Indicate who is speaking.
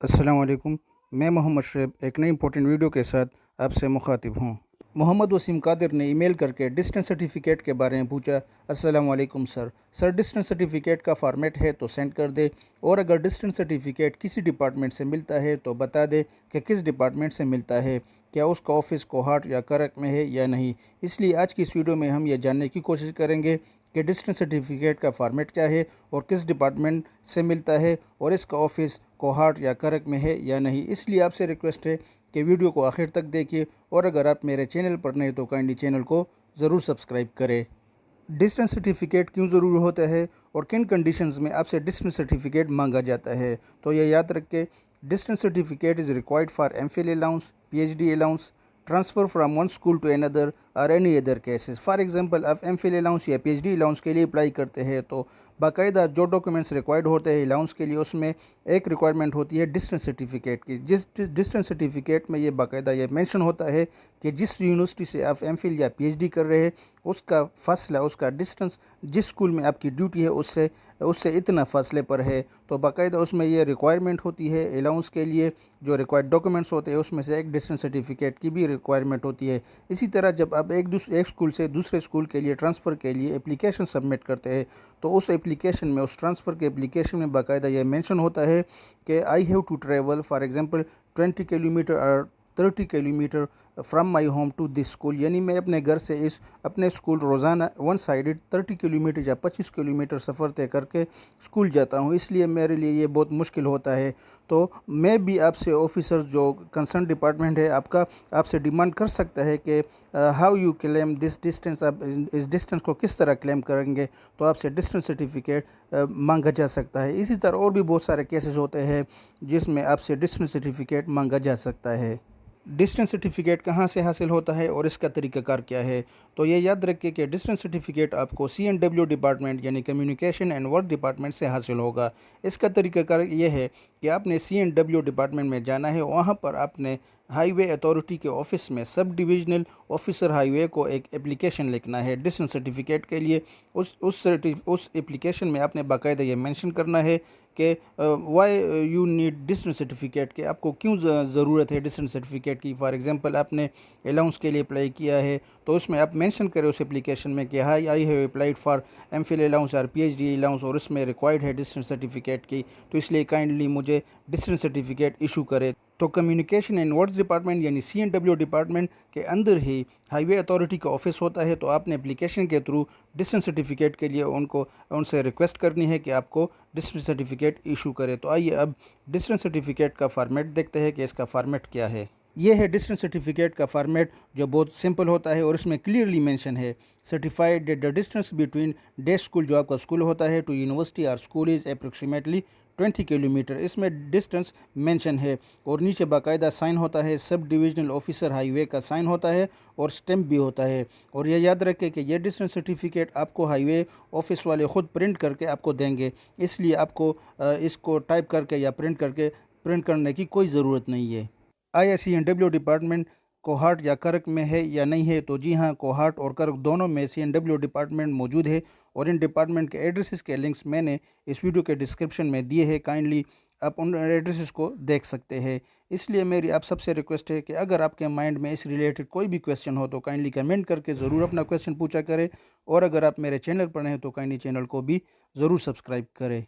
Speaker 1: अस्सलाम वालेकुम। मैं मोहम्मद शुएब एक नई इंपॉर्टेंट वीडियो के साथ आपसे मुखातिब हूँ। मोहम्मद वसीम कादिर ने ईमेल करके डिस्टेंस सर्टिफिकेट के बारे में पूछा। अस्सलाम वालेकुम सर डिस्टेंस सर्टिफिकेट का फॉर्मेट है तो सेंड कर दे, और अगर डिस्टेंस सर्टिफिकेट किसी डिपार्टमेंट से मिलता है तो बता दे कि किस डिपार्टमेंट से मिलता है, क्या उसका ऑफिस कोहाट या करक में है या नहीं। इसलिए आज की इस वीडियो में हम ये जानने की कोशिश करेंगे कि डिस्टेंस सर्टिफिकेट का फॉर्मेट क्या है और किस डिपार्टमेंट से मिलता है, और इसका ऑफिस कोहाट या करक में है या नहीं। इसलिए आपसे रिक्वेस्ट है कि वीडियो को आखिर तक देखिए, और अगर आप मेरे चैनल पर नए तो काइंडली चैनल को ज़रूर सब्सक्राइब करें। डिस्टेंस सर्टिफिकेट क्यों ज़रूरी होता है और किन कंडीशंस में आपसे डिस्टेंस सर्टिफिकेट मांगा जाता है, तो ये याद रखें। Distance certificate is required for MPhil allowance, PhD allowance, transfer from one school to another or any other cases. For example, आप एमफिल अलाउंस या पीएचडी अलाउंस के लिए अप्लाई करते हैं तो बाकायदा जो डॉक्यूमेंट्स रिक्वायर्ड होते हैं अलाउंस के लिए, उसमें एक रिक्वायरमेंट होती है डिस्टेंस सर्टिफिकेट की। जिस डिस्टेंस सर्टिफिकेट में ये बाकायदा ये मेंशन होता है कि जिस यूनिवर्सिटी से आप एमफिल या पीएचडी कर रहे हैं उसका फासला, उसका डिस्टेंस जिस स्कूल में आपकी ड्यूटी है उससे उससे इतना फासले पर है। तो बाकायदा उसमें ये रिक्वायरमेंट होती है अलाउंस के लिए। जो रिक्वायर्ड डॉक्यूमेंट्स होते हैं उसमें से एक डिस्टेंस सर्टिफिकेट की भी रिक्वायरमेंट होती है। इसी तरह जब आप एक स्कूल से दूसरे स्कूल के लिए ट्रांसफ़र के लिए एप्लीकेशन सबमिट करते हैं तो उस एप्लीकेशन में, उस ट्रांसफ़र के एप्लीकेशन में बाकायदा ये मेंशन होता है कि I have to travel for example 20 kilometre और 30 kilometre from my home to this school, यानी मैं अपने घर से अपने स्कूल रोज़ाना वन साइडेड 30 किलोमीटर या 25 किलोमीटर सफ़र तय करके स्कूल जाता हूँ। इसलिए मेरे लिए ये बहुत मुश्किल होता है। तो मैं भी आपसे ऑफिसर जो कंसर्न डिपार्टमेंट है आपका, आपसे डिमांड कर सकता है कि how you claim this distance, आप इस डिस्टेंस को किस तरह क्लेम करेंगे, तो आपसे डिस्टेंस सर्टिफिकेट मांगा जा सकता है। इसी तरह और भी बहुत सारे केसेस होते हैं जिसमें आपसे डिस्टेंस सर्टिफिकेट मांगा जा सकता है। डिस्टेंस सर्टिफिकेट कहाँ से हासिल होता है और इसका तरीक़ाकार क्या है, तो ये याद रखें कि डिस्टेंस सर्टिफिकेट आपको CNW डिपार्टमेंट यानी कम्युनिकेशन एंड वर्क डिपार्टमेंट से हासिल होगा। इसका तरीक़ाकार ये है कि आपने CNW डिपार्टमेंट में जाना है, वहाँ पर आपने हाईवे अथॉरिटी के ऑफिस में सब डिविजनल ऑफिसर हाईवे को एक एप्लीकेशन लिखना है डिस्टेंस सर्टिफिकेट के लिए। उस एप्लीकेशन में आपने बाकायदा ये मेंशन करना है कि why you need distance certificate, के आपको क्यों ज़रूरत है डिस्टेंस सर्टिफिकेट की। फॉर एग्जांपल, आपने अलाउंस के लिए अप्लाई किया है तो उसमें आप मेंशन करें उस एप्लीकेशन में कि high I have applied for MPhil allowance और पीएचडी अलाउंस, और उसमें रिक्वायर्ड है डिस्टेंस सर्टिफिकेट की, तो इसलिए काइंडली मुझे डिस्टेंस सर्टिफिकेट इशू करे। तो कम्युनिकेशन एंड वर्क्स डिपार्टमेंट यानी CNW डिपार्टमेंट के अंदर ही हाईवे अथॉरिटी का ऑफिस होता है। तो आपने एप्लीकेशन के थ्रू डिस्टेंस सर्टिफिकेट के लिए उनसे रिक्वेस्ट करनी है कि आपको डिस्टेंस सर्टिफिकेट इशू करे। तो आइए अब डिस्टेंस सर्टिफिकेट का फॉर्मेट देखते हैं कि इसका फॉर्मेट क्या है। ये है डिस्टेंस सर्टिफिकेट का फॉर्मेट जो बहुत सिंपल होता है और इसमें क्लियरली मेंशन है certified the distance between day school, जो आपका स्कूल होता है, टू यूनिवर्सिटी और स्कूल इज़ अप्रोक्सीमेटली 20 किलोमीटर। इसमें डिस्टेंस मेंशन है और नीचे बाकायदा साइन होता है, सब डिविजनल ऑफिसर हाईवे का साइन होता है और स्टैम्प भी होता है। और ये याद रखें कि ये डिस्टेंस सर्टिफिकेट आपको हाईवे ऑफिस वाले ख़ुद प्रिंट करके आपको देंगे, इसलिए आपको इसको टाइप करके या प्रिंट करने की कोई ज़रूरत नहीं है। CNW डिपार्टमेंट कोहाट या करक में है या नहीं है, तो जी हाँ, कोहाट और करक दोनों में CNW डिपार्टमेंट मौजूद है, और इन डिपार्टमेंट के एड्रेसेस के लिंक्स मैंने इस वीडियो के डिस्क्रिप्शन में दिए हैं। काइंडली आप उन एड्रेसेस को देख सकते हैं। इसलिए मेरी आप सबसे रिक्वेस्ट है कि अगर आपके माइंड में इस रिलेटेड कोई भी क्वेश्चन हो तो काइंडली कमेंट करके ज़रूर अपना क्वेश्चन पूछा करें, और अगर आप मेरे चैनल पर हैं तो काइंडली चैनल को भी ज़रूर सब्सक्राइब करें।